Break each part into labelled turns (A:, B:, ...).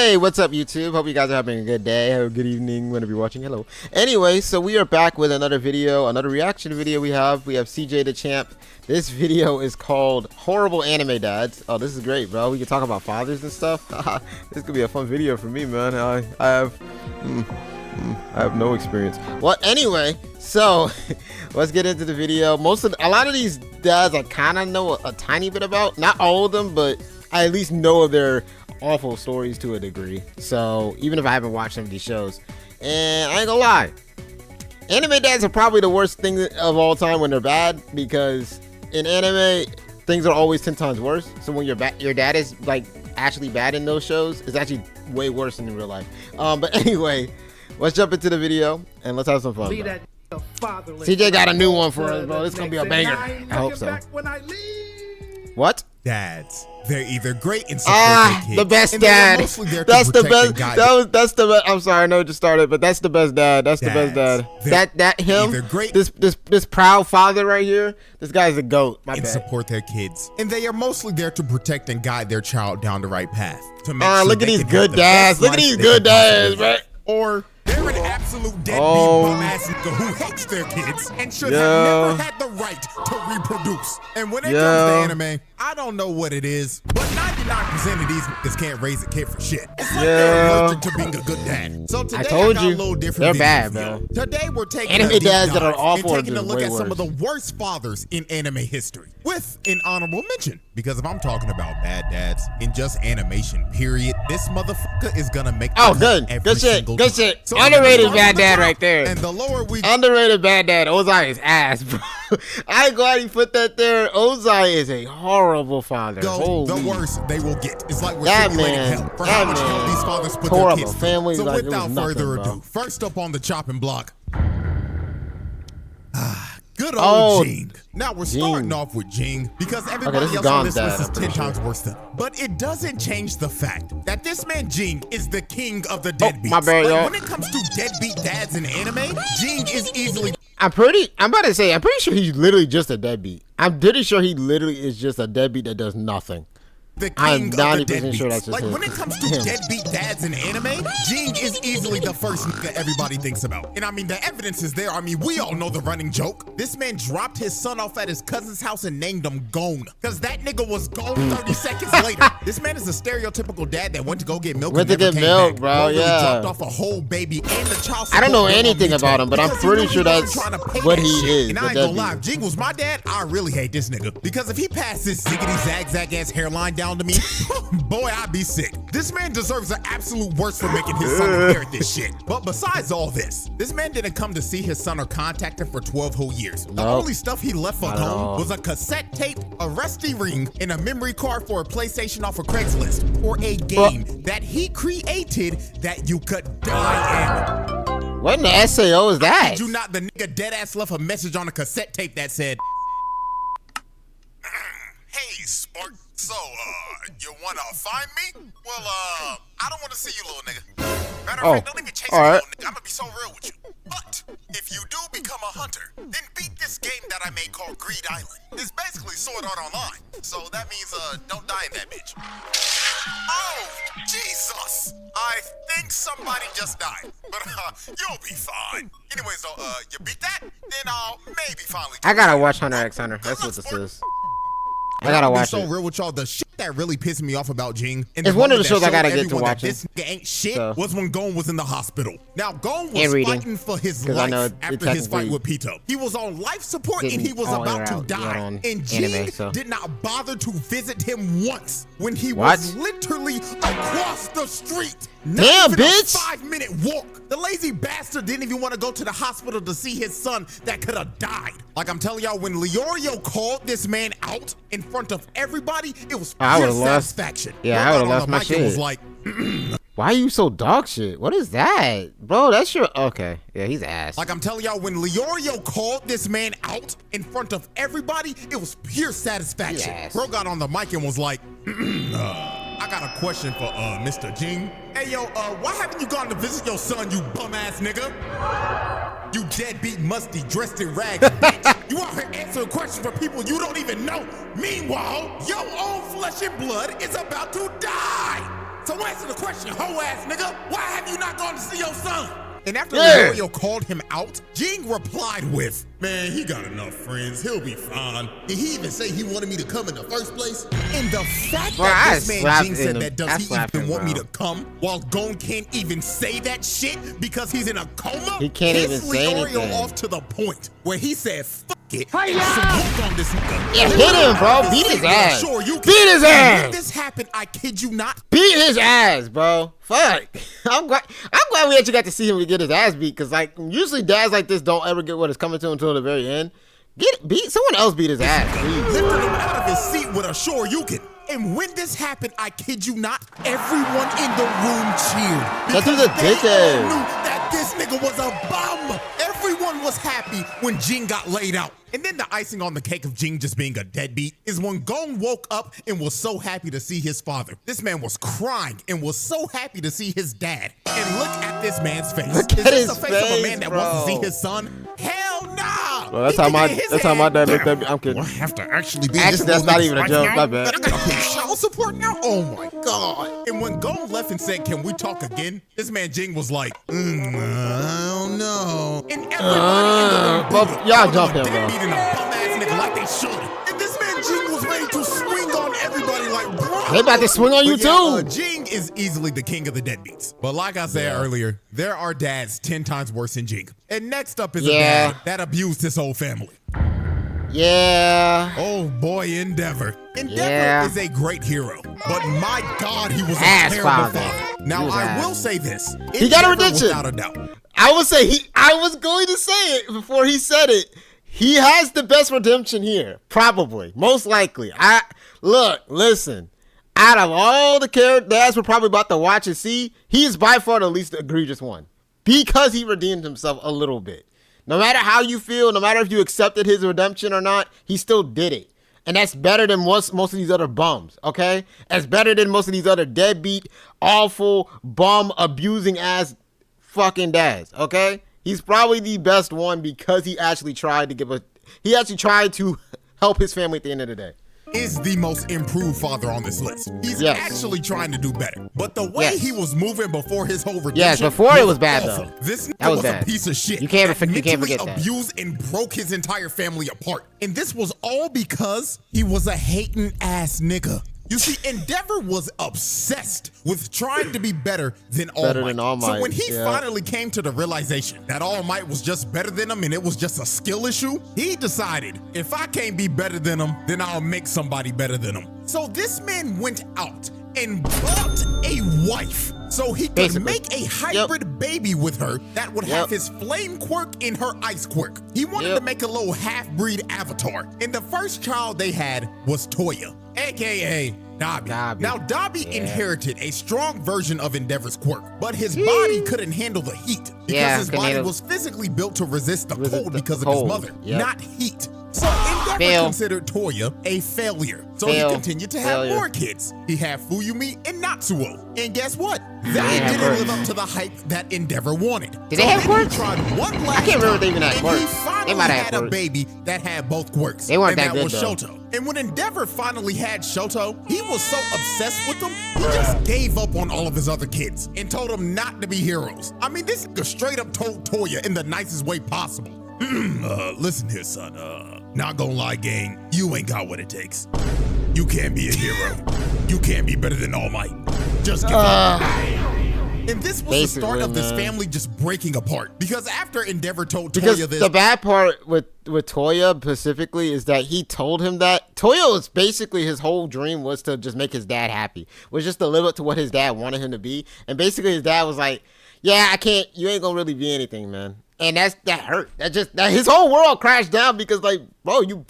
A: Hey, what's up, YouTube? Hope you guys are having a good day or good evening whenever you're watching. Hello. Anyway, so we are back with another video, another reaction video. We have CJ the Champ. This video is called Horrible Anime Dads. Oh, this is great, bro. We can talk about fathers and stuff. This could be a fun video for me, man. I have no experience. Well, anyway, so let's get into the video. A lot of these dads I kind of know a tiny bit about. Not all of them, but I at least know of their awful stories to a degree. So even if I haven't watched some of these shows, and I ain't gonna lie, anime dads are probably the worst thing of all time when they're bad, because in anime things are always 10 times worse. So when your dad is like actually bad in those shows, it's actually way worse than in real life. But anyway, let's jump into the video and let's have some fun. CJ got a new one for us, bro. This is gonna be a banger. I hope so. What?
B: Dads. They're either great and support their kids,
A: the best dad. That's the best. That's the best. I'm sorry, I know it just started, but that's the best dad. That's the best dad. That him. Great. This proud father right here. This guy's a goat. My bad.
B: Support their kids, and they are mostly there to protect and guide their child down the right path. To make sure
A: look at these good dads. Look at these good dads, right?
B: Or they're an absolute deadbeat bum-ass nigga who hates their kids and should have never had the right to reproduce. And when it comes to anime, I don't know what it is, but 99% of these niggas can't raise a kid for shit. It's like they're allergic to being a good dad. So today I got a little different.
A: They're bad, bro.
B: Today we're taking
A: anime dads that are awful
B: and taking a look at some of the worst fathers in anime history, with an honorable mention. Because if I'm talking about bad dads in just animation, period, this motherfucker is gonna make
A: good shit. So underrated bad dad right there.
B: And the lower we
A: underrated bad dad, Ozai is ass, bro. I'm glad he put that there. Ozai is a horrible father.
B: The worst they will get. It's like we're simulating hell for how much help these fathers put their kids through. So like, without further ado, first up on the chopping block, good old Ging. Now we're starting off with Ging because everybody else on this list is 10 times worse than. But it doesn't change the fact that this man Ging is the king of the deadbeats.
A: My bad, y'all.
B: When it comes to deadbeat dads in anime, Ging is easily.
A: I'm pretty sure he's literally just a deadbeat. I'm pretty sure he literally is just a deadbeat that does nothing.
B: The king of the deadbeats. Like when it comes to deadbeat dads in anime, Ging is easily the first nigga everybody thinks about. And I mean, the evidence is there. I mean, we all know the running joke. This man dropped his son off at his cousin's house and named him Gone, because that nigga was gone 30 seconds later. This man is a stereotypical dad that went to go get milk and never came back.
A: Bro. Yeah.
B: Dropped off a whole baby and the child.
A: I don't know anything about him, but I'm pretty sure that's what he is.
B: And I ain't gonna lie, if Ging was my dad, I really hate this nigga, because if he passed this ziggity zag ass hairline down to me, boy, I'd be sick. This man deserves the absolute worst for making his son inherit this shit. But besides all this, this man didn't come to see his son or contact him for 12 whole years. The only stuff he left for home was a cassette tape, a rusty ring, and a memory card for a PlayStation off of Craigslist, or a game that he created that you could die in.
A: What in the SAO is that?
B: Did you not? The nigga deadass left a message on a cassette tape that said, "Hey, Spark. So, you wanna find me? Well, I don't wanna see you, little nigga. Matter of fact, don't even chase me, little nigga. I'm gonna be so real with you. But, if you do become a hunter, then beat this game that I made called Greed Island. It's basically Sword Art Online. So that means, don't die in that bitch." Oh, Jesus! I think somebody just died. But, you'll be fine. Anyways, though, you beat that? Then I'll maybe finally.
A: I gotta watch Hunter x Hunter. That's what this is. I gotta watch it.
B: So real with y'all, the shit that really pissed me off about Ging, and
A: it's one of the shows I gotta get to watch.
B: This nigga ain't shit. Was when Gon was in the hospital. Now Gon was fighting for his life after his fight with Pito. He was on life support and he was about to die. And Ging did not bother to visit him once when he was literally across the street.
A: Damn, bitch!
B: 5-minute walk. The lazy bastard didn't even want to go to the hospital to see his son that could have died. Like I'm telling y'all, when Leorio called this man out in front of everybody, it was pure satisfaction.
A: Yeah, I would have lost my shit. Was like, why are you so dog shit? What is that? Bro, that's your... Okay. Yeah, he's ass.
B: Like I'm telling y'all, when Leorio called this man out in front of everybody, it was pure satisfaction. Bro got on the mic and was like, I got a question for Mr. Ging. Hey, yo, why haven't you gone to visit your son, you bum-ass nigga? You deadbeat, musty, dressed in rags, bitch. You out here answering questions for people you don't even know. Meanwhile, your own flesh and blood is about to die. So answer the question, hoe ass nigga. Why have you not gone to see your son? And after Naruto called him out, Ging replied with, man, he got enough friends. He'll be fine. Did he even say he wanted me to come in the first place? And the fact that this man Ging said that, does he even want me to come? While Gon can't even say that shit because he's in a coma?
A: He can't even say anything.
B: Off to the point where he said, fuck it. On this nigga.
A: Yeah, hit him, bro. Beat his ass.
B: Sure, you
A: beat his ass.
B: When this happened, I kid you not.
A: Beat his ass, bro. Fuck. I'm glad we actually got to see him get his ass beat, because like usually dads like this don't ever get what is coming to him until the very end. Someone else beat his ass, please.
B: Lifted him out of his seat with a Shoryuken. And when this happened, I kid you not, everyone in the room cheered.
A: That dude's a dickhead.
B: Knew that this nigga was a bum. Everyone was happy when Ging got laid out. And then the icing on the cake of Ging just being a deadbeat is when Gon woke up and was so happy to see his father. This man was crying and was so happy to see his dad. And look at this man's face.
A: Look
B: is
A: at
B: this
A: his
B: the face
A: face,
B: of a man that
A: bro.
B: wants to see his son? Hell nah.
A: Well, that's how my dad looked at me. I'm kidding.
B: I have to actually be
A: Actually, that's not even a joke. My bad.
B: I gotta pay child support now? Oh my god. And when Gon left and said, can we talk again? This man Ging was like, I don't know. And everybody
A: y'all jump him, bro.
B: beating a bum ass nigga like they should. And this man Ging was ready to swing on everybody like, bro.
A: They about to swing on you too.
B: Ging is easily the king of the deadbeats. But like I said earlier, there are dads 10 times worse than Ging. And next up is a dad that abused his whole family.
A: Yeah.
B: Oh boy, Endeavor. Endeavor is a great hero, but my God, he was a terrible father. Now I will say this:
A: he got a redemption,
B: without a doubt.
A: I would say I was going to say it before he said it. He has the best redemption here, probably, most likely. Listen. Out of all the characters dads we're probably about to watch and see, he is by far the least egregious one because he redeemed himself a little bit. No matter how you feel, no matter if you accepted his redemption or not, he still did it. And that's better than most of these other bums, okay? That's better than most of these other deadbeat, awful, bum, abusing ass fucking dads, okay? He's probably the best one because he actually tried to help his family at the end of the day.
B: Is the most improved father on this list. He's actually trying to do better. But the way he was moving before his whole redemption.
A: Yes, before it was bad though.
B: This was a piece of shit.
A: You can't forget that.
B: Abused and broke his entire family apart. And this was all because he was a hating ass nigga. You see, Endeavor was obsessed with trying to be better than All Might. So when he finally came to the realization that All Might was just better than him and it was just a skill issue, he decided, if I can't be better than him, then I'll make somebody better than him. So this man went out and bought a wife so he could make a hybrid baby with her that would have his flame quirk and her ice quirk. He wanted to make a little half-breed avatar. And the first child they had was Toya, aka Dabi. Now, Dabi inherited a strong version of Endeavor's quirk, but his body couldn't handle the heat because his body was physically built to resist the cold because of his mother, not heat. So Endeavor considered Toya a failure. So he continued to have more kids. He had Fuyumi and Natsuo. And guess what? They didn't live up to the hype that Endeavor wanted.
A: Did they have quirks?
B: Tried one last
A: I can't remember if they even had quirks.
B: He finally had a baby that had both quirks.
A: They weren't that good,
B: was
A: though.
B: Shoto. And when Endeavor finally had Shoto, he was so obsessed with them, he just gave up on all of his other kids and told them not to be heroes. I mean, this nigga straight up told Toya in the nicest way possible. Listen here, son. Not gonna lie, gang, you ain't got what it takes. You can't be a hero. You can't be better than All Might. Just give up. And this was the start of this family just breaking apart. Because after Endeavor told Toya this...
A: The bad part with Toya specifically is that he told him that. Toya was basically, his whole dream was to just make his dad happy. Was just to live up to what his dad wanted him to be. And basically his dad was like, yeah, I can't, you ain't gonna really be anything, man. And that hurt. That his whole world crashed down because, like, bro, you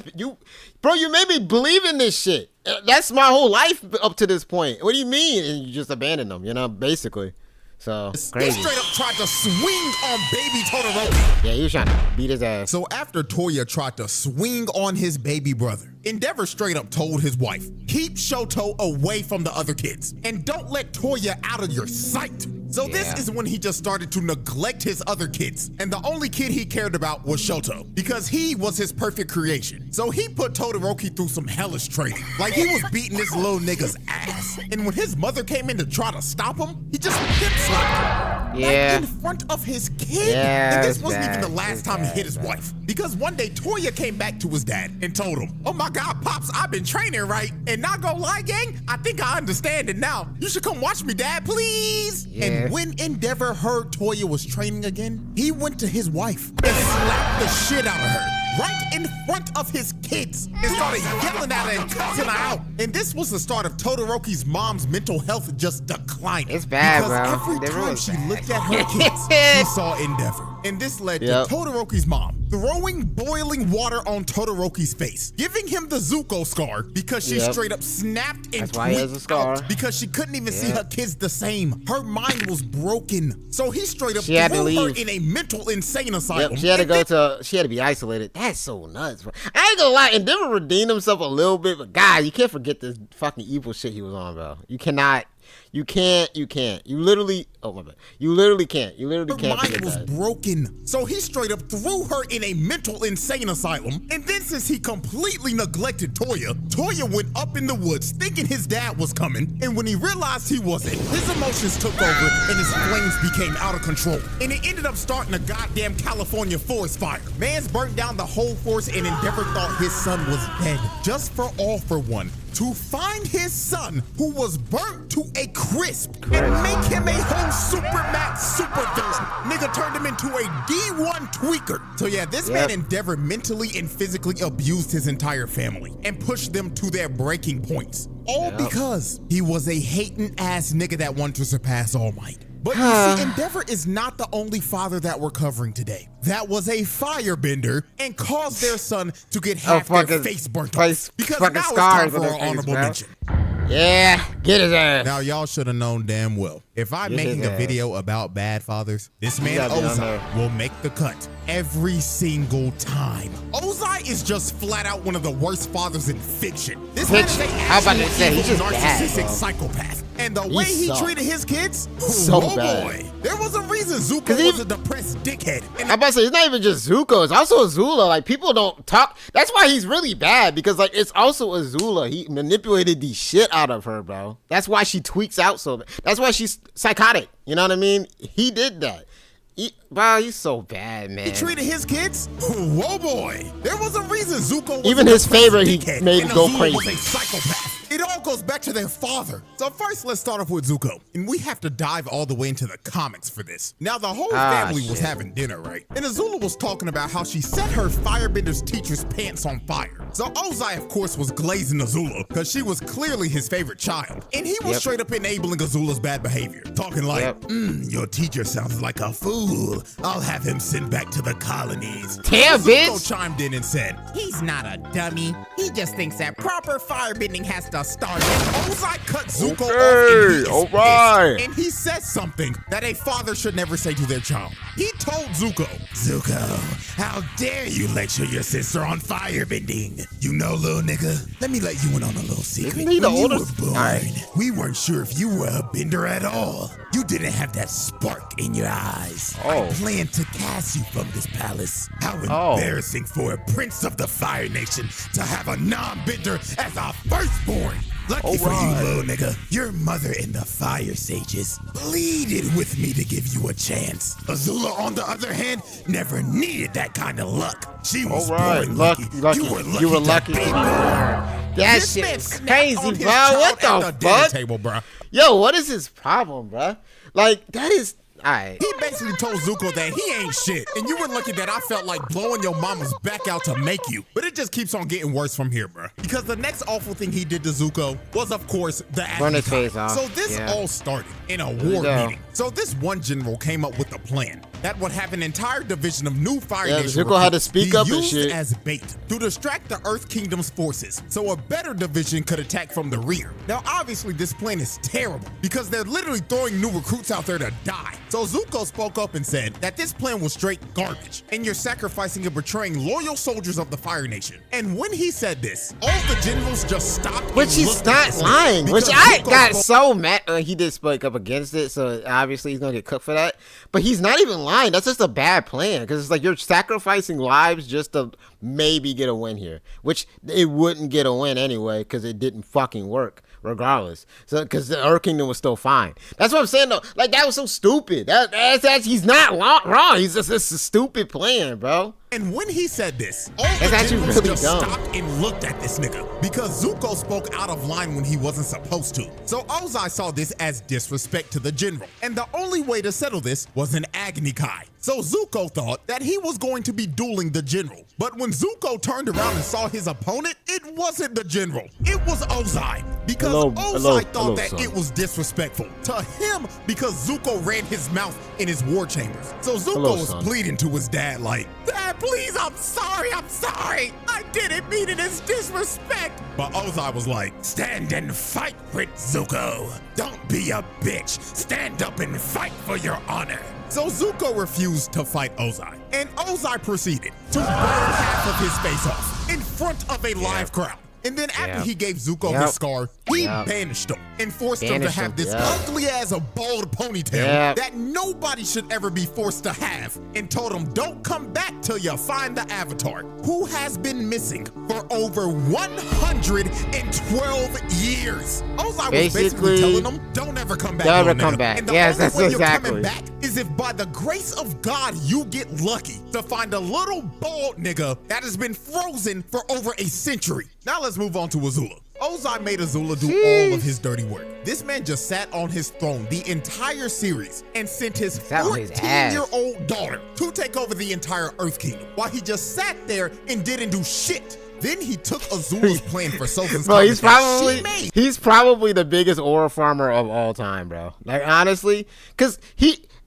A: made me believe in this shit. That's my whole life up to this point. What do you mean? And you just abandoned them, you know, basically. So crazy.
B: He straight up tried to swing on baby Todoroki.
A: Yeah, he was trying to beat his ass.
B: So after Toya tried to swing on his baby brother, Endeavor straight up told his wife, keep Shoto away from the other kids and don't let Toya out of your sight. So this is when he just started to neglect his other kids. And the only kid he cared about was Shoto, because he was his perfect creation. So he put Todoroki through some hellish training. Like he was beating this little nigga's ass. And when his mother came in to try to stop him, he just hip slapped him. Right in front of his kid. And this wasn't even the last time he hit his wife. Because one day Toya came back to his dad and told him, "Oh my God, Pops, I've been training right. And not gonna lie, gang, I think I understand it now. You should come watch me, Dad, please." And when Endeavor heard Toya was training again, he went to his wife and slapped the shit out of her. Right in front of his kids and started yelling at her and cussing her out. And this was the start of Todoroki's mom's mental health just declining.
A: It's bad,
B: because
A: bro.
B: every time she looked at her kids, she saw Endeavor. And this led to Todoroki's mom throwing boiling water on Todoroki's face, giving him the Zuko scar because she straight up snapped and tweaked out because she couldn't even see her kids the same. Her mind was broken. So he straight up threw her in a mental insane asylum.
A: She had to she had to be isolated. That's so nuts, bro. I ain't gonna lie, Endeavor redeemed himself a little bit, but God, you can't forget this fucking evil shit he was on, bro. You cannot. You can't. You literally, oh my bad. You literally can't. You literally can't.
B: Her mind was broken. So he straight up threw her in a mental insane asylum. And then since he completely neglected Toya, Toya went up in the woods thinking his dad was coming. And when he realized he wasn't, his emotions took over and his flames became out of control. And it ended up starting a goddamn California forest fire. Man's burnt down the whole forest and Endeavor thought his son was dead. Just for all for one, to find his son who was burnt to a crisp and make him a whole supermax super villain. Nigga turned him into a D1 tweaker. So yeah, this man Endeavor mentally and physically abused his entire family and pushed them to their breaking points. All because he was a hating ass nigga that wanted to surpass All Might. But you see, Endeavor is not the only father that we're covering today. That was a firebender and caused their son to get half their face burnt off. Because now it's time for our honorable mention.
A: Yeah, get his ass.
B: Now y'all should have known damn well. If I'm making a video about bad fathers, this man Ozai will make the cut every single time. Ozai is just flat out one of the worst fathers in fiction. This man is an actual narcissistic psychopath. And the way he treated his kids, boy, there was a reason Zuko was a depressed dickhead. And
A: I'm about to say, it's not even just Zuko, it's also Azula. Like, people don't talk. That's why he's really bad, because like it's also Azula. He manipulated the shit out of her, bro. That's why she tweaks out so bad. That's why she's psychotic. You know what I mean? He did that. Wow, he's so bad, man.
B: He treated his kids? Whoa, boy. There was a reason Zuko was
A: even his favorite, he made him go crazy.
B: Was a psychopath. It all goes back to their father. So first, let's start off with Zuko. And we have to dive all the way into the comics for this. Now, the whole family was having dinner, right? And Azula was talking about how she set her firebender's teacher's pants on fire. So Ozai, of course, was glazing Azula because she was clearly his favorite child. And he was straight up enabling Azula's bad behavior. Talking like, your teacher sounds like a fool. I'll have him sent back to the colonies.
A: Damn,
B: Zuko chimed in and said, he's not a dummy. He just thinks that proper firebending has to start. And Ozai cut Zuko off and and he said something that a father should never say to their child. He told Zuko, how dare you lecture your sister on firebending? You know, little nigga, let me let you in on a little secret. When you were born, we weren't sure if you were a bender at all. You didn't have that spark in your eyes. I planned to cast you from this palace. How embarrassing for a prince of the Fire Nation to have a non-bender as a firstborn. Lucky for you, little nigga, your mother and the Fire Sages pleaded with me to give you a chance. Azula, on the other hand, never needed that kind of luck. She was born lucky. You were lucky.
A: That shit's crazy, bro. What the fuck?
B: Table, bro.
A: Yo, what is his problem, bro? Like, that is... Right.
B: He basically told Zuko that he ain't shit, and you were lucky that I felt like blowing your mama's back out to make you. But it just keeps on getting worse from here, bro. Because the next awful thing he did to Zuko was, of course, the
A: burn his face off.
B: So this all started in a war meeting. So this one general came up with a plan that would have an entire division of new Fire Nation
A: Zuko had to speak up and shit
B: as bait to distract the Earth Kingdom's forces, so a better division could attack from the rear. Now, obviously, this plan is terrible because they're literally throwing new recruits out there to die. So Zuko spoke up and said that this plan was straight garbage, and you're sacrificing and betraying loyal soldiers of the Fire Nation. And when he said this, all the generals just stopped.
A: Which he's not lying. Which I got so mad. He did speak up against it, so obviously he's gonna get cooked for that. But he's not even lying. That's just a bad plan, because it's like you're sacrificing lives just to maybe get a win here, which it wouldn't get a win anyway, because it didn't fucking work regardless. So because the Earth Kingdom was still fine. That's what I'm saying though. Like, that was so stupid. That's he's not wrong. He's just a stupid plan, bro.
C: And when he said this, all the
A: actually
C: generals
A: really
C: just
A: dumb.
C: stopped and looked at this nigga because Zuko spoke out of line when he wasn't supposed to. So Ozai saw this as disrespect to the general. And the only way to settle this was an Agni Kai. So Zuko thought that he was going to be dueling the general. But when Zuko turned around and saw his opponent, it wasn't the general. It was Ozai. Because Ozai thought that it was disrespectful to him because Zuko ran his mouth in his war chambers. So Zuko was pleading to his dad like, "Dad, please, I'm sorry. I didn't mean it as disrespect." But Ozai was like, "Stand and fight, Prince Zuko. Don't be a bitch. Stand up and fight for your honor." So Zuko refused to fight Ozai, and Ozai proceeded to burn half of his face off in front of a live crowd. And then after he gave Zuko his scar, he banished him and forced him to have this ugly as a bald ponytail that nobody should ever be forced to have, and told him, "Don't come back till you find the Avatar, who has been missing for over 112 years. Ozai was basically telling him, "Don't ever come back.
A: Don't ever come back."
C: And the only way you're coming back is if by the grace of God you get lucky to find a little bald nigga that has been frozen for over a century. Now let's move on to Azula. Ozai made Azula do all of his dirty work. This man just sat on his throne the entire series and sent his 14-year-old daughter to take over the entire Earth Kingdom while he just sat there and didn't do shit. Then he took Azula's plan for Sozin's
A: bro, he's probably the biggest aura farmer of all time, bro. Like, honestly, because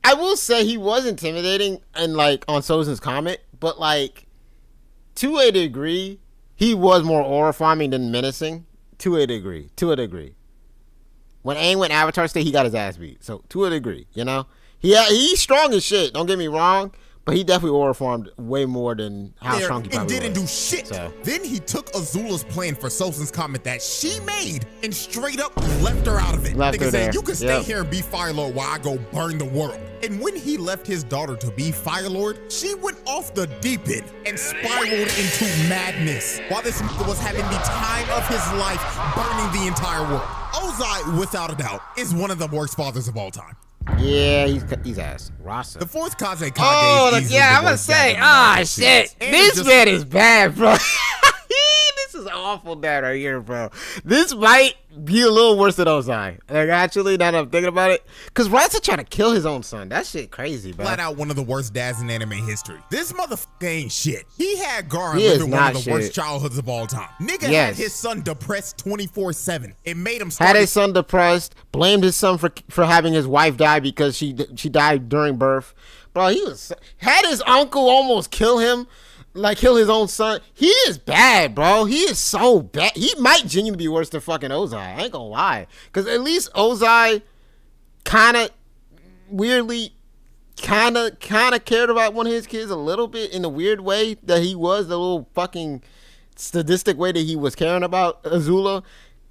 A: I will say he was intimidating and like on Sozin's comment, but like to a degree, he was more aura farming than menacing. To a degree. When Aang went Avatar state, he got his ass beat. So to a degree, you know, he's strong as shit. Don't get me wrong. But he definitely aura farmed way more than how strong he probably
C: didn't
A: was.
C: do shit. So. Then he took Azula's plan for Sozin's comment that she made and straight up left her out of it. Nigga said, "You can stay here and be Fire Lord while I go burn the world." And when he left his daughter to be Fire Lord, she went off the deep end and spiraled into madness while this nigga was having the time of his life burning the entire world. Ozai, without a doubt, is one of the worst fathers of all time.
A: Yeah, he's ass. Rasa.
C: The fourth Kazekage.
A: I'm gonna say, shit. This man is bad, bro. This is awful dad right here, bro. This might be a little worse than Ozai. Like, actually, now that I'm thinking about it. Because Rasa trying to kill his own son. That shit crazy, bro.
C: Flat out one of the worst dads in anime history. This motherfucker ain't shit. He had Gara living one of the worst childhoods of all time. Nigga had his son depressed 24/7. It made him
A: had his son depressed, blamed his son for having his wife die because she died during birth. Bro, had his uncle almost kill him. Like, kill his own son. He is bad, bro. He is so bad. He might genuinely be worse than fucking Ozai. I ain't gonna lie. Because at least Ozai kind of weirdly kind of cared about one of his kids a little bit in a weird way that he was, the little fucking sadistic way that he was caring about Azula.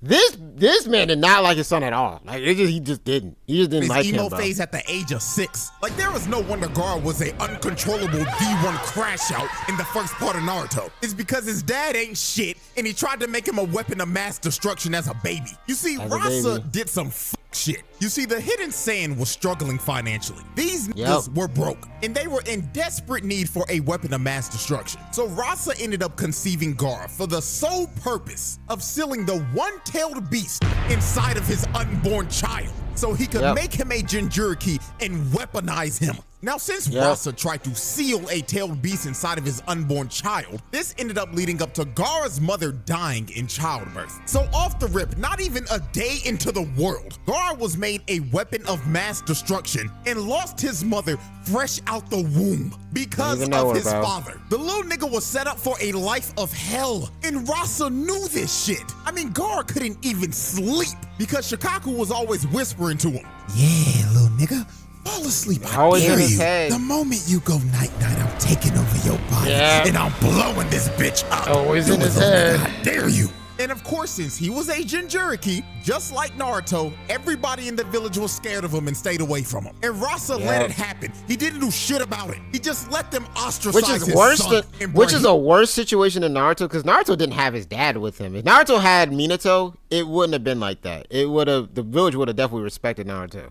A: This man did not like his son at all. Like, he just didn't like him, bro.
C: His emo phase at the age of 6. Like, there was no wonder Gara was a uncontrollable D1 crash out in the first part of Naruto. It's because his dad ain't shit, and he tried to make him a weapon of mass destruction as a baby. You see, Rasa did some shit. You see, the Hidden Sand was struggling financially. These niggas were broke, and they were in desperate need for a weapon of mass destruction. So Rasa ended up conceiving Gara for the sole purpose of sealing the one-tailed beast inside of his unborn child, so he could make him a Jinchuriki and weaponize him. Now, since Rasa tried to seal a tailed beast inside of his unborn child, this ended up leading up to Gara's mother dying in childbirth. So off the rip, not even a day into the world, Gara was made a weapon of mass destruction and lost his mother fresh out the womb because of his father. The little nigga was set up for a life of hell, and Rasa knew this shit. I mean, Gara couldn't even sleep because Shikaku was always whispering to him, "Yeah, little nigga, fall asleep, I dare you. The moment you go night-night, I'm taking over your body and I'm blowing this bitch up.
A: Always in his head.
C: I dare you." And of course, since he was a Jinchuriki, just like Naruto, everybody in the village was scared of him and stayed away from him. And Rasa let it happen. He didn't do shit about it. He just let them ostracize his son.
A: Which is a worse situation than Naruto, because Naruto didn't have his dad with him. If Naruto had Minato, it wouldn't have been like that. The village would have definitely respected Naruto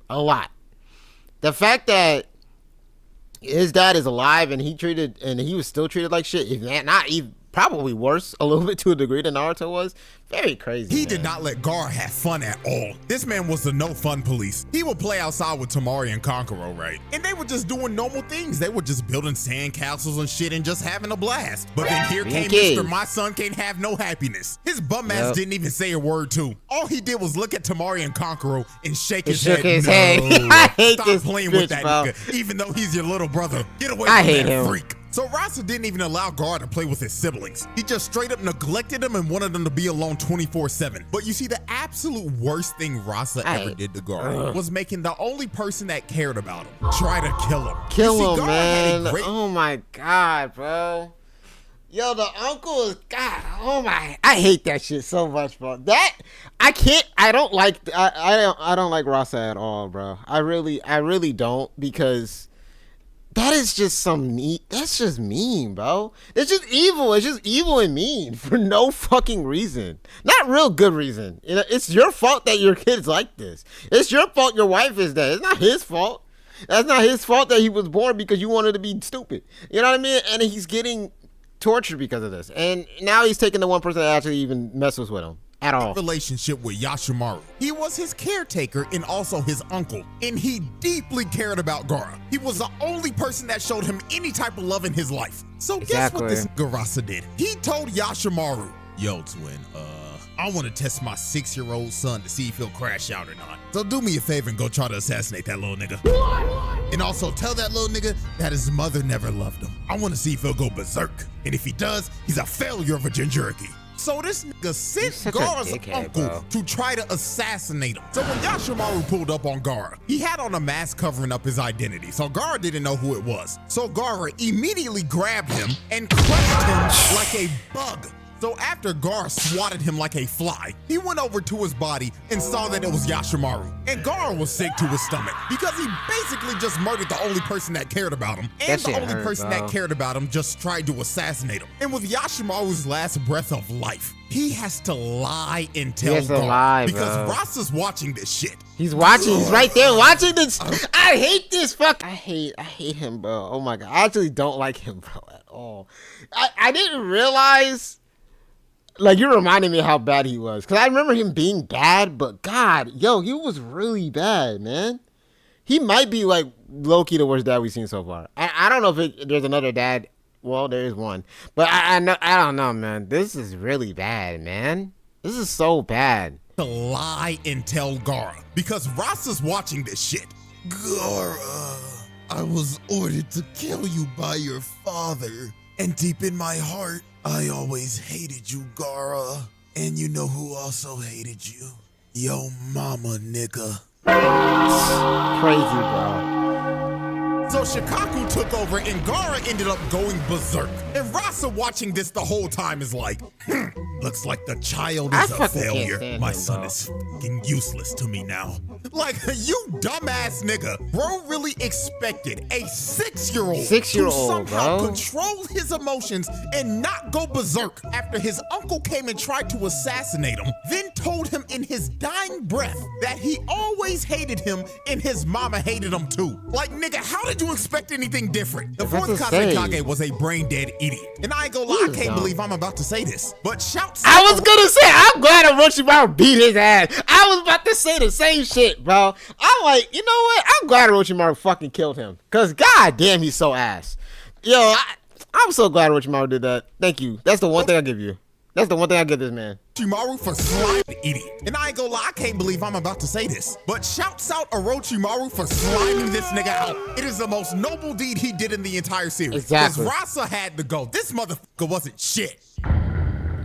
A: a lot. The fact that his dad is alive and he was still treated like shit, if not even probably worse a little bit to a degree than Naruto was, very crazy.
C: He did not let Gaara have fun at all. This man was the no fun police. He would play outside with Temari and Kankuro, right? And they were just doing normal things. They were just building sand castles and shit and just having a blast. But then here came Mr. My Son Can't Have No Happiness. His bum ass didn't even say a word too. All he did was look at Temari and Kankuro and shake his head.
A: I hate
C: Stop
A: this
C: playing
A: bitch,
C: with that nigga, even though he's your little brother. Get away
A: I
C: from
A: hate
C: that
A: him.
C: freak. So Rasa didn't even allow Gaara to play with his siblings. He just straight up neglected them and wanted them to be alone 24/7. But you see, the absolute worst thing Rasa ever did to Gaara was making the only person that cared about him try to kill him.
A: Kill him, man. Oh my God, bro. Yo, the uncle is God. Oh my, I hate that shit so much, bro. I don't like Rasa at all, bro. I really don't, because that is just that's just mean, bro. It's just evil. It's just evil and mean for no fucking reason. Not real good reason. You know, it's your fault that your kid's like this. It's your fault your wife is dead. It's not his fault. That's not his fault that he was born because you wanted to be stupid. You know what I mean? And he's getting tortured because of this. And now he's taking the one person that actually even messes with him at all.
C: Relationship with Yashimaru. He was his caretaker and also his uncle, and he deeply cared about Gaara. He was the only person that showed him any type of love in his life. So guess what this Rasa did? He told Yashimaru, yo twin, I want to test my 6-year-old son to see if he'll crash out or not. So do me a favor and go try to assassinate that little nigga. And also tell that little nigga that his mother never loved him. I want to see if he'll go berserk. And if he does, he's a failure of a Jinchuriki. So this nigga sent Gaara's uncle to try to assassinate him. So when Yashimaru pulled up on Gaara, he had on a mask covering up his identity. So Gaara didn't know who it was. So Gaara immediately grabbed him and crushed him like a bug. So after Gaara swatted him like a fly, he went over to his body and saw that it was Yashimaru. And Gaara was sick to his stomach because he basically just murdered the only person that cared about him. And the only person that cared about him just tried to assassinate him. And with Yashimaru's last breath of life, he has to lie and tell Gaara because Rasa's watching this shit.
A: He's watching. He's right there watching this. I hate this fuck. I hate him, bro. Oh my God. I actually don't like him, bro, at all. I didn't realize. Like, you reminded me how bad he was. Because I remember him being bad, but God, yo, he was really bad, man. He might be, like, low-key the worst dad we've seen so far. I don't know if there's another dad. Well, there is one. But I don't know, man. This is really bad, man. This is so bad.
C: To lie and tell Gaara. Because Rasa's watching this shit. Gaara, I was ordered to kill you by your father. And deep in my heart, I always hated you, Gaara. And you know who also hated you? Yo mama, nigga.
A: Crazy, bro.
C: So Shikaku took over and Gaara ended up going berserk. And Rasa watching this the whole time is like, looks like the child is a failure. My son is fucking useless to me now. Like, you dumbass nigga. Bro really expected a 6-year-old to somehow control his emotions and not go berserk after his uncle came and tried to assassinate him, then told him in his dying breath that he always hated him and his mama hated him too. Like, nigga, how did you expect anything different? The fourth Kazekage was a brain-dead idiot. And I ain't gonna lie, I can't believe I'm about to say this, but shouts.
A: I was gonna say, I'm glad Orochimaru beat his ass. I was about to say the same shit, bro. I'm like, you know what? I'm glad Orochimaru fucking killed him. Because god damn, he's so ass. Yo, I'm so glad Orochimaru did that. Thank you. That's the one thing I give you. That's the one thing I give this man.
C: Orochimaru for slime idiot. And I ain't gonna lie, I can't believe I'm about to say this, but shouts out Orochimaru for sliming this nigga out. It is the most noble deed he did in the entire series.
A: Exactly.
C: Because Rasa had to go. This motherfucker wasn't shit.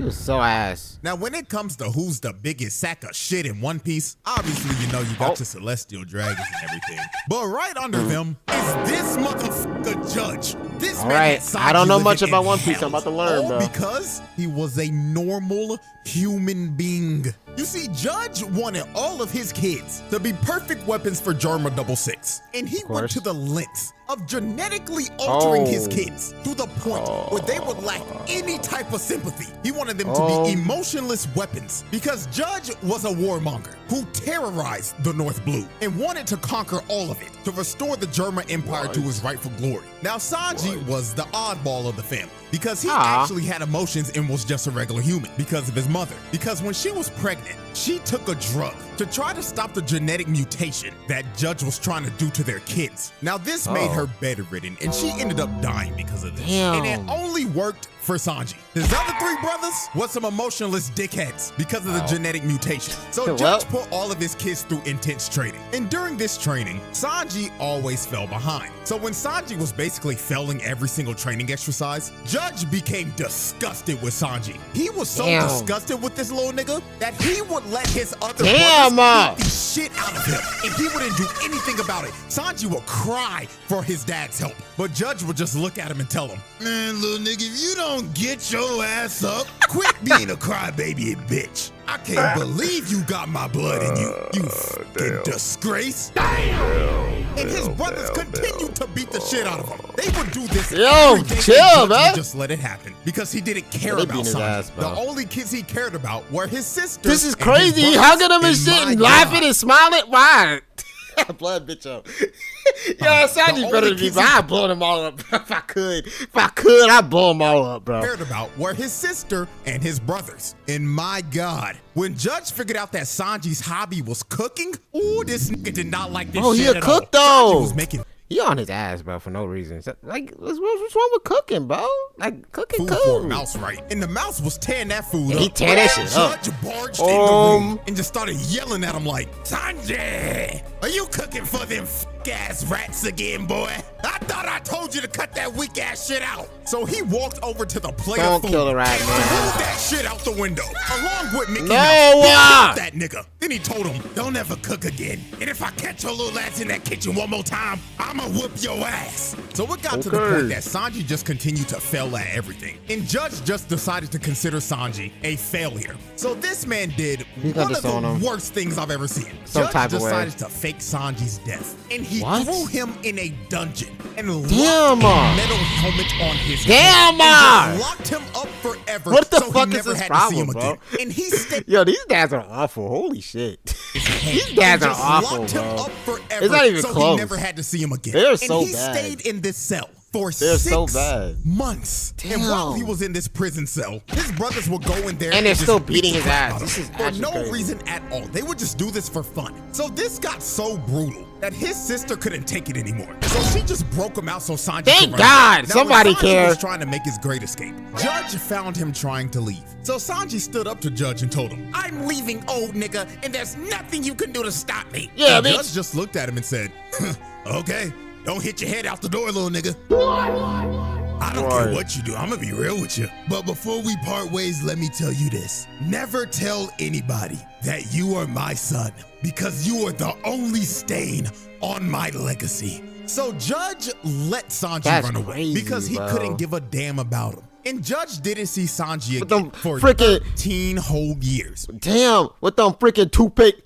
A: He was so ass.
C: Now, when it comes to who's the biggest sack of shit in One Piece, obviously you know you got your celestial dragons and everything. But right under them is this motherfucker Judge. This
A: All
C: man
A: right,
C: had Sanji
A: I don't know
C: living
A: much about
C: in
A: One Piece.
C: hell,
A: I'm about to learn,
C: all
A: bro.
C: because he was a normal human being. You see, Judge wanted all of his kids to be perfect weapons for Germa 66. And he went to the lengths of genetically altering his kids to the point where they would lack any type of sympathy. He wanted them to be emotionless weapons because Judge was a warmonger who terrorized the North Blue and wanted to conquer all of it to restore the Germa Empire to his rightful glory. Now, Sanji was the oddball of the family because he actually had emotions and was just a regular human because of his mother. Because when she was pregnant, she took a drug to try to stop the genetic mutation that Judge was trying to do to their kids. Now, this made her bedridden, and she ended up dying because of this. And it only worked for Sanji. His other three brothers was some emotionless dickheads because of the genetic mutation. So Judge put all of his kids through intense training. And during this training, Sanji always fell behind. So when Sanji was basically failing every single training exercise, Judge became disgusted with Sanji. He was so disgusted with this little nigga that he would let his other brothers beat the shit out of him. And he wouldn't do anything about it. Sanji would cry for his dad's help. But Judge would just look at him and tell him, "Man, little nigga, if you don't get your ass up, quit being a crybaby and bitch. I can't believe you got my blood in you, you fucking disgrace." And his brothers continued to beat the shit out of him. They would do this every day.
A: Chill, man.
C: Just let it happen because he didn't care about Sanji. The only kids he cared about were his sisters.
A: This is crazy. He hugging him and shit and laughing and smiling. Why? Blood bitch up. Yeah, Sanji better than me, but I'd blow them all up. If I could, I'd blow them all up, bro.
C: Cared about were his sister and his brothers. And my God, when Judge figured out that Sanji's hobby was cooking, ooh, this nigga did not like this shit
A: he a
C: at
A: cook
C: all.
A: though.
C: Sanji was making
A: he on his ass, bro, for no reason. Like, what's wrong with cooking, bro? Like, cooking
C: food for a mouse, right? And the mouse was tearing that food up.
A: He tearing that shit up.
C: Judge barged in the room and just started yelling at him like, "Sanji, are you cooking for them ass rats again, boy? I thought I told you to cut that weak ass shit out." So he walked over to the plate of food.
A: Don't kill the rat, man.
C: Moved that shit out the window, along with Mickey
A: No,
C: Mouse. That nigga. Then he told him, "Don't ever cook again. And if I catch your little ass in that kitchen one more time, I'ma whoop your ass." So it got to the point that Sanji just continued to fail at everything. And Judge just decided to consider Sanji a failure. So this man did one of the worst things I've ever seen. Judge decided to fake Sanji's death. And he threw him in a dungeon and locked a metal helmet on his head and just locked him up forever.
A: What the
C: so
A: fuck
C: he
A: is
C: never
A: this
C: had
A: problem,
C: to see him
A: bro?
C: again. And he stayed.
A: Yo, these dads are awful. Holy shit. These dads are awful,
C: locked him
A: bro.
C: up forever,
A: It's not even
C: so
A: close.
C: he never had to see him again.
A: They're so
C: and he
A: bad.
C: stayed in this cell for
A: They're
C: 6
A: so bad.
C: months.
A: Damn.
C: And while he was in this prison cell, his brothers would go in there
A: And they're
C: just
A: still
C: beat
A: beating
C: the
A: his
C: crap
A: ass.
C: out of
A: This
C: him
A: is
C: for
A: actually
C: no
A: crazy.
C: reason at all. They would just do this for fun. So this got so brutal that his sister couldn't take it anymore. So she just broke him out so Sanji
A: Thank
C: could run
A: God,
C: away. Now,
A: somebody
C: when Sanji
A: cared.
C: was trying to make his great escape. Judge found him trying to leave. So Sanji stood up to Judge and told him, "I'm leaving, old nigga, and there's nothing you can do to stop me."
A: Yeah,
C: and
A: bitch.
C: Judge just looked at him and said, "Okay, don't hit your head out the door, little nigga. I don't care what you do. I'm gonna be real with you. But before we part ways, let me tell you this. Never tell anybody that you are my son, because you are the only stain on my legacy." So Judge let Sanji run away because he couldn't give a damn about him. And Judge didn't see Sanji again for 13 whole years.
A: Damn, with them freaking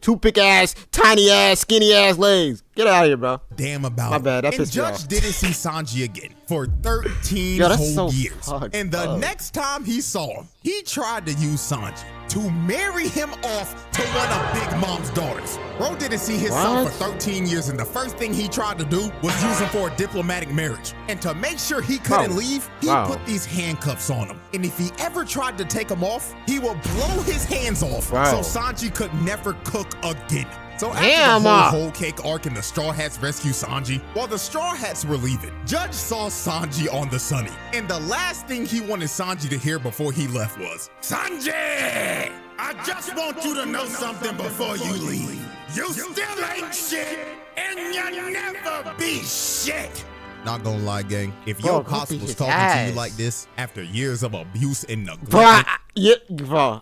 A: toothpick ass, tiny ass, skinny ass legs. Get out of here, bro.
C: Damn about
A: My bad, that
C: and
A: pissed me
C: Judge
A: off.
C: didn't see Sanji again for 13
A: Yo, that's
C: whole
A: so
C: years.
A: fucked
C: And the
A: up.
C: next time he saw him, he tried to use Sanji to marry him off to one of Big Mom's daughters. Bro didn't see his son for 13 years, and the first thing he tried to do was use him for a diplomatic marriage. And to make sure he couldn't leave, he put these handcuffs on him. And if he ever tried to take them off, he would blow his hands off so Sanji could never cook again. So after the whole cake arc and the Straw Hats rescue Sanji, while the Straw Hats were leaving, Judge saw Sanji on the Sunny. And the last thing he wanted Sanji to hear before he left was, "Sanji, I just want you to know something before you leave. You still ain't shit, and you'll never be shit." Not gonna lie, gang. If
A: Bro,
C: your
A: go
C: pops
A: beat
C: was
A: his
C: talking to
A: ass.
C: you like this after years of abuse and neglect,
A: Bro,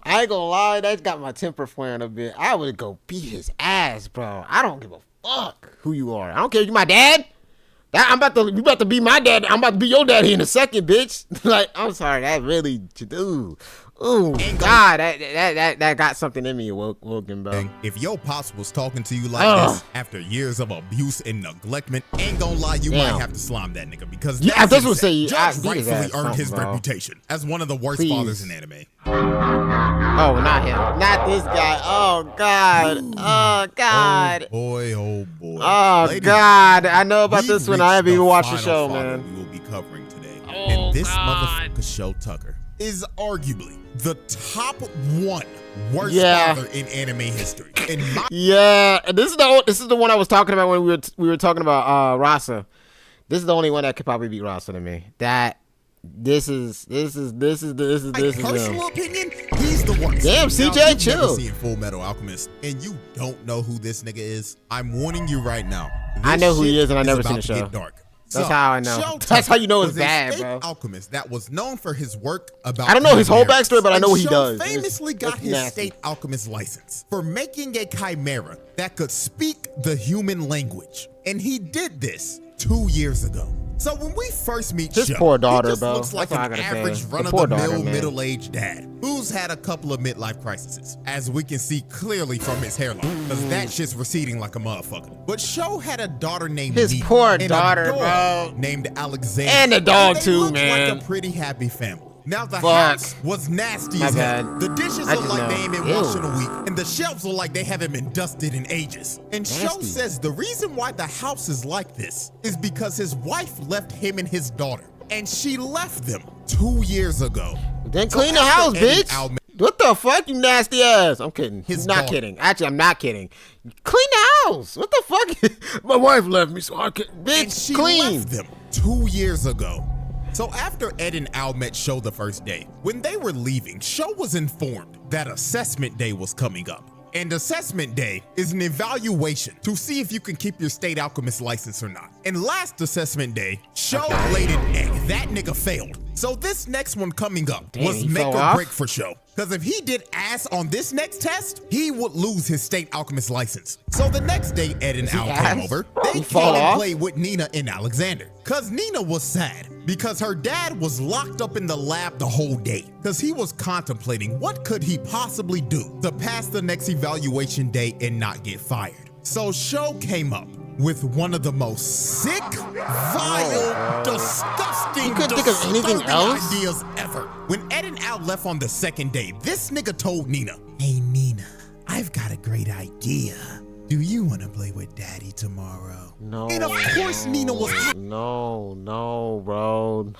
A: I ain't gonna lie, that's got my temper flaring a bit. I would go beat his ass, bro. I don't give a fuck who you are. I don't care if you my dad. You about to be my dad. I'm about to be your daddy in a second, bitch. Like, I'm sorry, that really, dude. Oh God, that got something in me, Woken, bro.
C: if your pops was talking to you like this after years of abuse and neglectment, ain't gonna lie, you might have to slime that nigga because
A: that's what say.
C: Judge
A: Beat his
C: rightfully
A: ass
C: earned his
A: bro.
C: reputation as one of the worst fathers in anime.
A: Oh, not him, not this guy. Oh God, oh God.
C: Oh boy.
A: Oh
C: Ladies,
A: God, I know about this one. I
C: reached
A: haven't even watched the
C: final
A: show,
C: father
A: man.
C: we will be covering today,
A: Oh,
C: and this
A: God.
C: motherfucker Shou Tucker is arguably the top one worst
A: Yeah.
C: father in anime history. In my
A: Yeah, and this is the one I was talking about when we were talking about Rasa. This is the only one that could probably beat Rasa to me. This is
C: personal opinion, he's the worst.
A: Damn,
C: Now,
A: CJ,
C: you've
A: chill.
C: never seen Fullmetal Alchemist, and you don't know who this nigga is. I'm warning you right now.
A: I know who he
C: This
A: is, and I
C: shit
A: never
C: is
A: seen
C: about
A: the
C: to
A: show.
C: get dark.
A: That's how I know.
C: Shou
A: That's how you know
C: Tucker
A: it's
C: was a
A: bad,
C: state
A: bro.
C: alchemist that was known for his work about.
A: I don't know his whole
C: chimeras.
A: backstory, but I know what he
C: Shou
A: does.
C: famously got
A: It's
C: his
A: nasty.
C: state alchemist license for making a chimera that could speak the human language, and he did this 2 years ago. So when we first meet
A: His
C: Shou,
A: poor daughter,
C: he just
A: bro.
C: looks like
A: That's all I
C: an
A: gotta say.
C: average
A: The poor daughter,
C: run-of-the-mill
A: man.
C: middle-aged dad who's had a couple of midlife crises, as we can see clearly from his hairline, because that shit's receding like a motherfucker. But Shou had a daughter named
A: His
C: Nina
A: poor
C: and a
A: daughter,
C: dog
A: bro.
C: named Alexander,
A: And the dog
C: they
A: too,
C: looked
A: man.
C: like a pretty happy family. Now the
A: Fuck.
C: house was nasty
A: My
C: as hell.
A: bad.
C: The dishes
A: I
C: look
A: just
C: like
A: know.
C: they ain't been
A: Ew.
C: washed in a week, and the shelves look like they haven't been dusted in ages. And Shou
A: Nasty.
C: says the reason why the house is like this is because his wife left him and his daughter, and she left them 2 years ago.
A: Then
C: So
A: clean the
C: after
A: house,
C: Eddie
A: bitch.
C: Alme-
A: What the fuck, you nasty ass? I'm kidding.
C: His
A: Not
C: dog.
A: kidding. Actually, I'm not kidding. Clean the house. What the fuck? My wife left me, so I can.
C: and
A: Bitch,
C: she
A: clean.
C: left them 2 years ago. So after Ed and Al met Shou the first day, when they were leaving, Shou was informed that assessment day was coming up. And assessment day is an evaluation to see if you can keep your state alchemist license or not. And last assessment day, Shou laid an egg. That nigga failed. So this next one coming up
A: Damn,
C: was
A: he
C: make
A: fell
C: or
A: off?
C: break for Shou. Because if he did ass on this next test, he would lose his state alchemist license. So the next day, Ed and Al came
A: ass?
C: over.
A: He
C: They
A: fall
C: came and
A: off?
C: played with Nina and Alexander. Cause Nina was sad because her dad was locked up in the lab the whole day. Cause he was contemplating what could he possibly do to pass the next evaluation day and not get fired. So Shou came up with one of the most sick, vile, disgusting,
A: You couldn't think of anything
C: disturbing
A: else?
C: ideas ever. When Ed and Al left on the second day, this nigga told Nina, "Hey Nina, I've got a great idea. Do you want to play with Daddy tomorrow?"
A: No.
C: And of course Nina was happy
A: No, bro.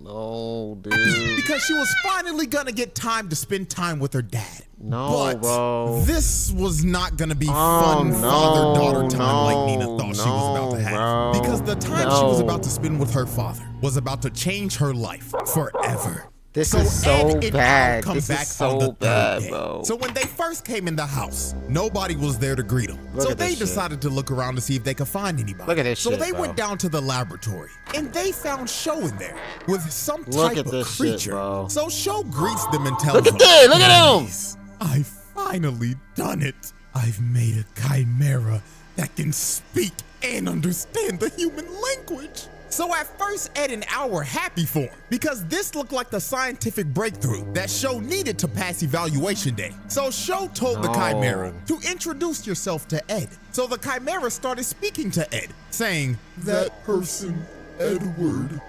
A: No, dude.
C: because she was finally gonna get time to spend time with her dad.
A: No,
C: But
A: bro.
C: this was not gonna be fun
A: no,
C: father-daughter time like
A: no,
C: Nina thought she was about to have.
A: bro.
C: Because the time she was
A: No.
C: about to spend with her father was about to change her life forever.
A: This is so
C: Ed and Al
A: bad.
C: come
A: This
C: back
A: is so
C: on the third
A: bad,
C: day.
A: bro.
C: So when they first came in the house, nobody was there to greet them.
A: Look
C: So
A: at
C: they
A: this shit.
C: decided to look around to see if they could find anybody.
A: Look at this
C: So
A: shit,
C: they
A: bro.
C: went down to the laboratory and they found Shou in there with some
A: Look
C: type
A: at
C: of
A: this shit,
C: creature.
A: bro.
C: So Shou greets them and tells
A: Look at
C: them,
A: this. Look at him.
C: "Guys, I finally done it. I've made a chimera that can speak and understand the human language." So at first, Ed and Al were happy for him because this looked like the scientific breakthrough that Shou needed to pass evaluation day. So Shou told the
A: No.
C: chimera to introduce yourself to Ed. So the chimera started speaking to Ed, saying, "That person, Edward.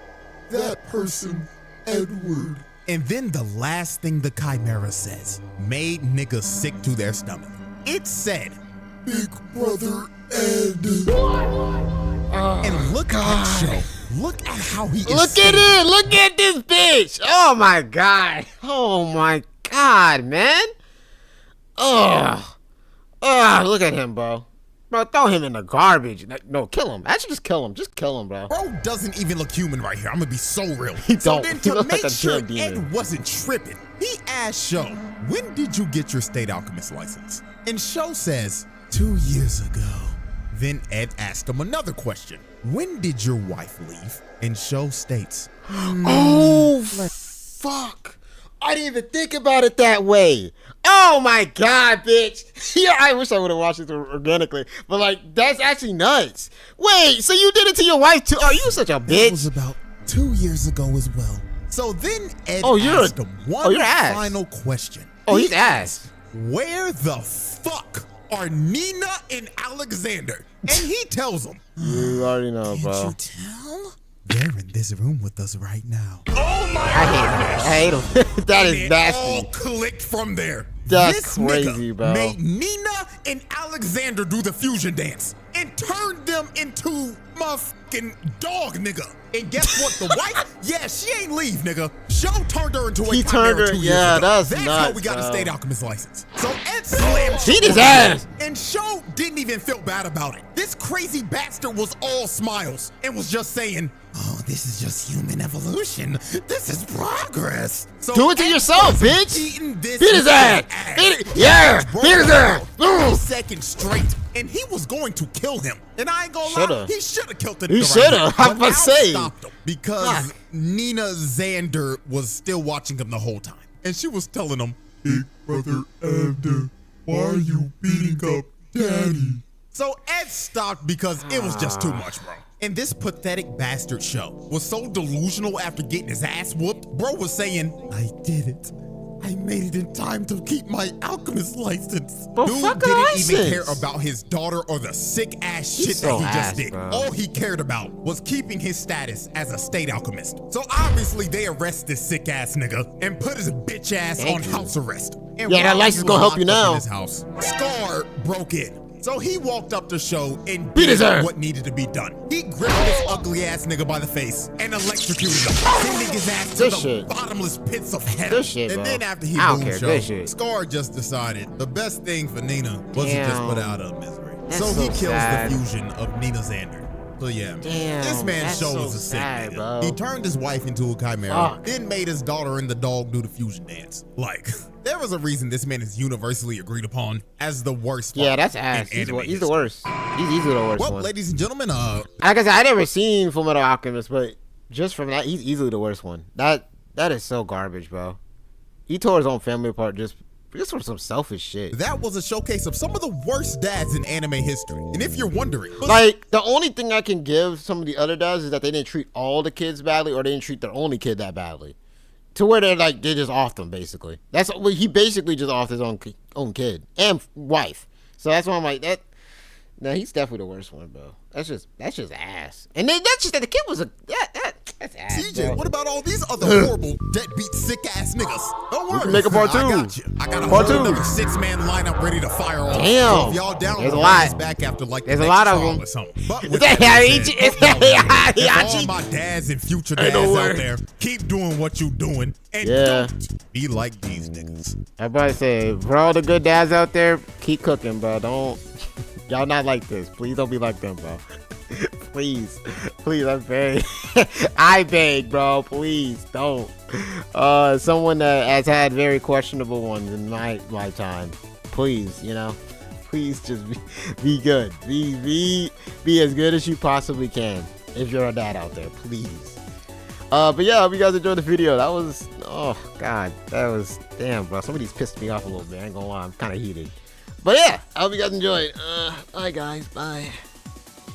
C: That person, Edward." And then the last thing the chimera says made niggas sick to their stomach. It said, "Big brother Ed." And look at Shou. Look at how he is.
A: Look at it. Look at this bitch. Oh my god. Oh my god, man. Ugh. Ugh. Look at him, bro. Bro, throw him in the garbage. No, kill him. Actually, just kill him. Just kill him, bro.
C: Bro doesn't even look human right here. I'm gonna be so real.
A: He
C: So
A: don't.
C: then
A: He
C: to
A: look
C: make
A: like a
C: sure
A: damn demon.
C: Ed wasn't tripping, he asked Shou, "When did you get your state alchemist license?" And Shou says, 2 years ago. Then Ed asked him another question. When did your wife leave? And Shou states,
A: Oh, fuck. I didn't even think about it that way. Oh my God, bitch. Yeah, I wish I would have watched it organically. But like, that's actually nuts. Wait, so you did it to your wife too? Are you such a bitch?
C: That was about 2 years ago as well. So then Ed asked him one final question.
A: Oh, he's ass.
C: Where the fuck are Nina and Alexander? And he tells him,
A: You already know, bro.
C: Can't you tell? They're in this room with us right now.
B: Oh my
A: I hate him. That is
C: It
A: nasty.
C: all clicked from there.
A: That's
C: This
A: crazy,
C: nigga
A: bro.
C: made Nina and Alexander do the fusion dance and turned them into motherfucking dog nigga. And guess what? The wife, yeah, she ain't leave, nigga. Shou turned her into a
A: He turned her,
C: 2 years
A: yeah,
C: ago.
A: that's
C: how
A: nuts,
C: we got a
A: bro.
C: state alchemist license. So Ed slammed
A: Beat
C: Shou
A: his
C: on
A: ass.
C: the head, and Shou didn't even feel bad about it. This crazy bastard was all smiles and was just saying, oh, this is just human evolution. This is progress. So
A: Do it to
C: Ed
A: yourself,
C: wasn't
A: bitch.
C: eating this
A: Beat his ass.
C: nigga's
A: Beat it. Yeah,
C: Bro,
A: beat his ass.
C: 3 seconds straight, and he was going to kill him. And I ain't gonna lie,
A: Shoulda.
C: he should have killed him.
A: He shoulda. I was about to say.
C: Stopped him because
A: Fuck.
C: Nina Xander was still watching him the whole time, and she was telling him, "Big brother Abner, why are you beating up Daddy?" So Ed stopped because it was just too much, bro. And this pathetic bastard Shou was so delusional after getting his ass whooped. Bro was saying, "I did it. I made it in time to keep my alchemist license."
A: Bro,
C: Dude
A: fuck a
C: didn't even
A: license.
C: care about his daughter or the sick ass shit
A: so
C: that he
A: ass,
C: just did.
A: bro.
C: All he cared about was keeping his status as a state alchemist. So obviously they arrest this sick ass nigga and put his bitch ass
A: Thank
C: on
A: you.
C: house arrest. And
A: Yeah, that
C: while
A: license
C: he was
A: gonna help you
C: locked up
A: now.
C: in his house, Scar broke in. So he walked up to Shou and
A: Beat his
C: did
A: ass.
C: what needed to be done. He gripped this ugly ass nigga by the face and electrocuted him, sending his ass to
A: Good
C: the
A: shit.
C: bottomless pits of hell.
A: Good shit,
C: And
A: bro.
C: then after he
A: I don't
C: boomed
A: care. Good
C: Shou,
A: shit.
C: Scar just decided the best thing for Nina was to just
A: Damn.
C: put out of misery.
A: That's
C: So he
A: so
C: kills
A: sad.
C: the fusion of Nina Xander. So yeah,
A: Damn,
C: this man
A: that's
C: Shou
A: so
C: was a sick
A: sad,
C: nigga.
A: bro.
C: He turned his wife into a chimera,
A: Fuck.
C: then made his daughter and the dog do the fusion dance. Like, there was a reason this man is universally agreed upon as the worst.
A: Yeah,
C: part
A: that's
C: in
A: ass. He's
C: anime
A: the
C: history.
A: worst. He's easily the worst
C: Well,
A: one.
C: ladies and gentlemen,
A: Like I said, I never seen Fullmetal Alchemist, but just from that, he's easily the worst one. That is so garbage, bro. He tore his own family apart just for some selfish shit.
C: that was a showcase of some of the worst dads in anime history. And if you're wondering,
A: Like, the only thing I can give some of the other dads is that they didn't treat all the kids badly, or they didn't treat their only kid that badly, to where they're just off them basically. That's what he basically just off his own kid and wife. So that's why I'm like that. No, he's definitely the worst one, bro. That's just ass. And then that's just that the kid was that's ass.
C: TJ,
A: bro.
C: what about all these other horrible, deadbeat, sick-ass niggas? Don't worry.
A: can make a part two.
C: I got you. I got a
A: Part
C: whole
A: two.
C: another 6-man lineup ready to fire off.
A: Damn.
C: So if y'all down,
A: There's a
C: I'll
A: lot.
C: bring this back after like
A: There's
C: the
A: a
C: next
A: lot of
C: trial
A: them.
C: or something. But with
A: That
C: that being
A: Hiachi-
C: said, fuck y'all, man. To
A: Hiachi.
C: all my dads and future
A: Ain't
C: dads
A: no
C: out
A: way.
C: there, keep doing what you doing. And
A: Yeah.
C: don't be like these niggas.
A: Everybody say, for all the good dads out there, keep cooking, bro. Don't y'all not like this. Please don't be like them, bro. Please, I beg. I beg, bro. Please don't. Someone that has had very questionable ones in my lifetime. Please, please just be good. Be as good as you possibly can. If you're a dad out there, please. But yeah, I hope you guys enjoyed the video. That was, oh god, that was damn, bro. Some of these pissed me off a little bit. I ain't gonna lie, I'm kind of heated. But yeah, I hope you guys enjoyed. Bye guys, bye.